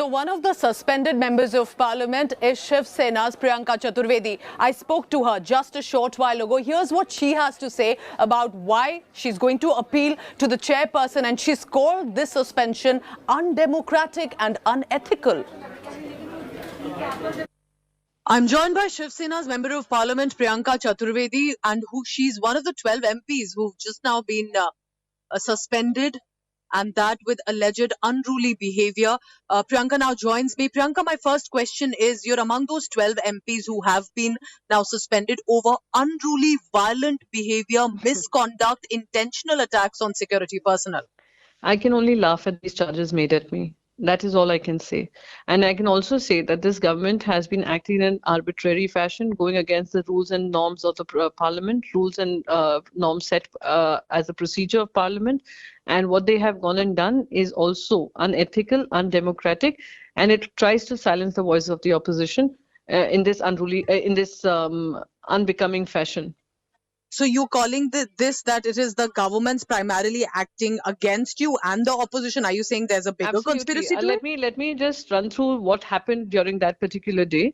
So one of the suspended members of parliament is Shiv Sena's Priyanka Chaturvedi. I spoke to her just a short while ago. Here's what she has to say about why she's going to appeal to the chairperson, and she's called this suspension undemocratic and unethical. I'm joined by Shiv Sena's Member of Parliament Priyanka Chaturvedi, and she's one of the 12 MPs who've just now been suspended, and that with alleged unruly behavior. Priyanka now joins me. Priyanka, my first question is, you're among those 12 MPs who have been now suspended over unruly, violent behavior, misconduct, intentional attacks on security personnel. I can only laugh at these charges made at me. That is all I can say. And I can also say that this government has been acting in an arbitrary fashion, going against the rules and norms of the parliament, rules and norms set as a procedure of parliament. And what they have gone and done is also unethical, undemocratic, and it tries to silence the voice of the opposition in this unruly, unbecoming fashion. So you're calling this that it is the government's primarily acting against you and the opposition? Are you saying there's a bigger conspiracy to it? Let me just run through what happened during that particular day.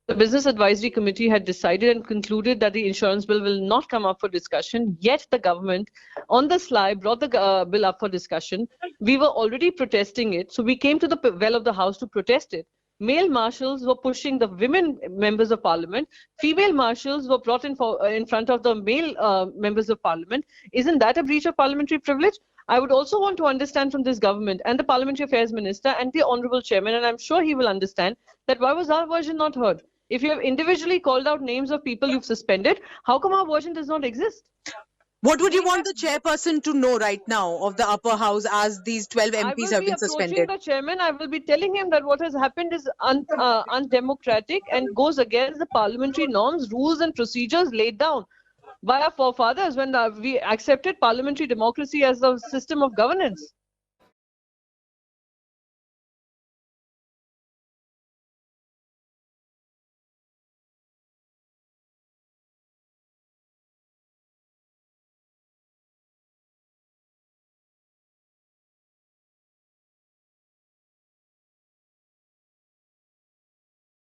The Business Advisory Committee had decided and concluded that the insurance bill will not come up for discussion, yet the government on the sly brought the bill up for discussion. We were already protesting it, so we came to the well of the House to protest it. Male marshals were pushing the women members of parliament. Female marshals were brought in front of the male members of parliament. Isn't that a breach of parliamentary privilege? I would also want to understand from this government and the Parliamentary Affairs Minister and the Honourable Chairman, and I'm sure he will understand, that why was our version not heard? If you have individually called out names of people you've suspended, how come our version does not exist? What would you want the chairperson to know right now of the upper house as these 12 MPs have been suspended? I will be approaching the chairman. I will be telling him that what has happened is undemocratic and goes against the parliamentary norms, rules and procedures laid down by our forefathers when we accepted parliamentary democracy as the system of governance.